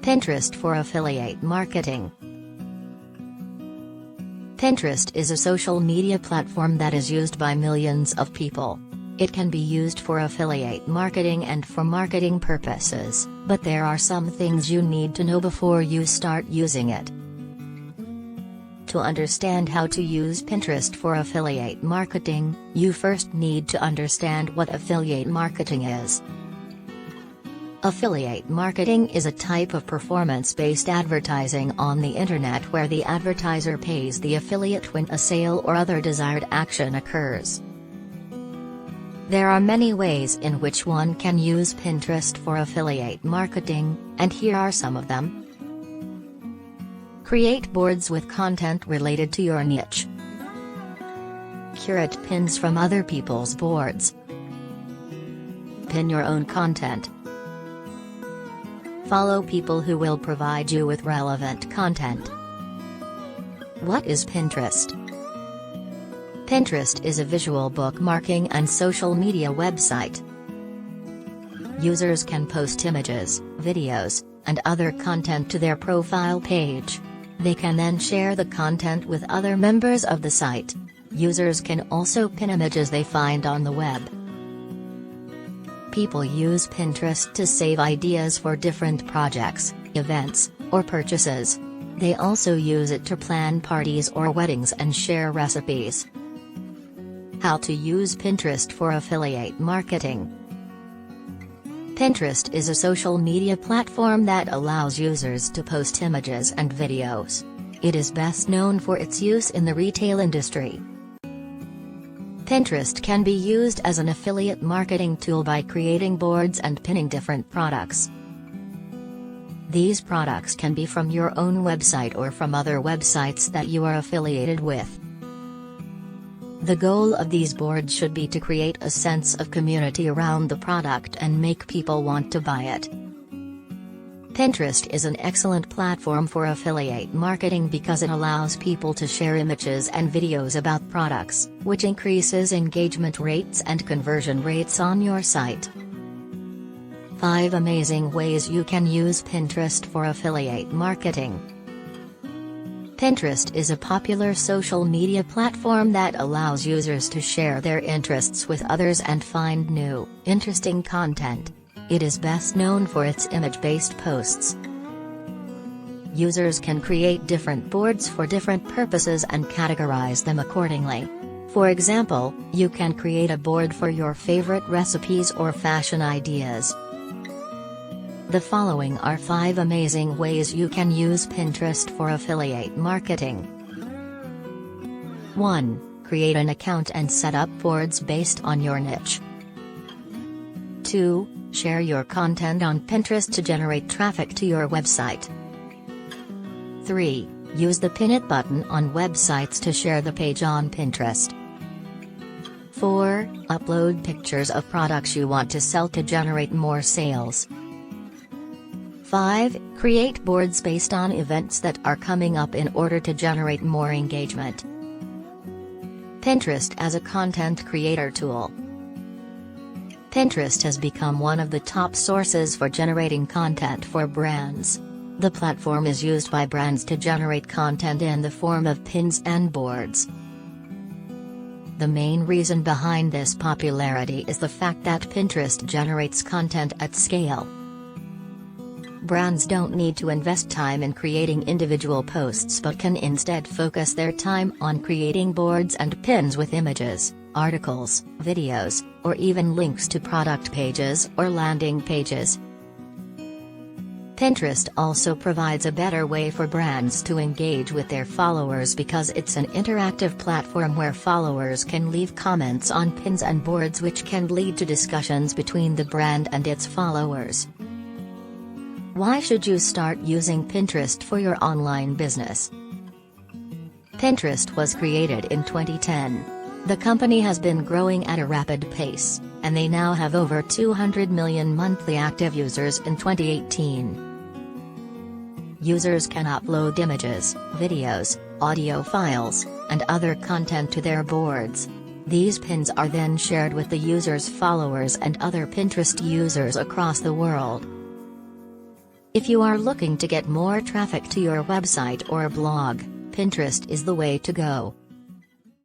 Pinterest for affiliate marketing. Pinterest is a social media platform that is used by millions of people. It can be used for affiliate marketing and for marketing purposes, but there are some things you need to know before you start using it. To understand how to use Pinterest for affiliate marketing, you first need to understand what affiliate marketing is. Affiliate marketing is a type of performance-based advertising on the internet where the advertiser pays the affiliate when a sale or other desired action occurs. There are many ways in which one can use Pinterest for affiliate marketing, and here are some of them. Create boards with content related to your niche. Curate pins from other people's boards. Pin your own content. Follow people who will provide you with relevant content. What is Pinterest? Pinterest is a visual bookmarking and social media website. Users can post images, videos, and other content to their profile page. They can then share the content with other members of the site. Users can also pin images they find on the web. People use Pinterest to save ideas for different projects, events, or purchases. They also use it to plan parties or weddings and share recipes. How to use Pinterest for affiliate marketing. Pinterest is a social media platform that allows users to post images and videos. It is best known for its use in the retail industry. Pinterest can be used as an affiliate marketing tool by creating boards and pinning different products. These products can be from your own website or from other websites that you are affiliated with. The goal of these boards should be to create a sense of community around the product and make people want to buy it. Pinterest is an excellent platform for affiliate marketing because it allows people to share images and videos about products, which increases engagement rates and conversion rates on your site. 5 amazing ways you can use Pinterest for affiliate marketing. Pinterest is a popular social media platform that allows users to share their interests with others and find new, interesting content. It is best known for its image-based posts. Users can create different boards for different purposes and categorize them accordingly. For example, you can create a board for your favorite recipes or fashion ideas. The following are 5 amazing ways you can use Pinterest for affiliate marketing. 1. Create an account and set up boards based on your niche. 2. Share your content on Pinterest to generate traffic to your website. 3. Use the Pin It button on websites to share the page on Pinterest. 4. Upload pictures of products you want to sell to generate more sales. 5. Create boards based on events that are coming up in order to generate more engagement. Pinterest as a content creator tool. Pinterest has become one of the top sources for generating content for brands. The platform is used by brands to generate content in the form of pins and boards. The main reason behind this popularity is the fact that Pinterest generates content at scale. Brands don't need to invest time in creating individual posts but can instead focus their time on creating boards and pins with images, articles, videos, or even links to product pages or landing pages. Pinterest also provides a better way for brands to engage with their followers because it's an interactive platform where followers can leave comments on pins and boards which can lead to discussions between the brand and its followers. Why should you start using Pinterest for your online business? Pinterest was created in 2010. The company has been growing at a rapid pace, and they now have over 200 million monthly active users in 2018. Users can upload images, videos, audio files, and other content to their boards. These pins are then shared with the user's followers and other Pinterest users across the world. If you are looking to get more traffic to your website or blog, Pinterest is the way to go.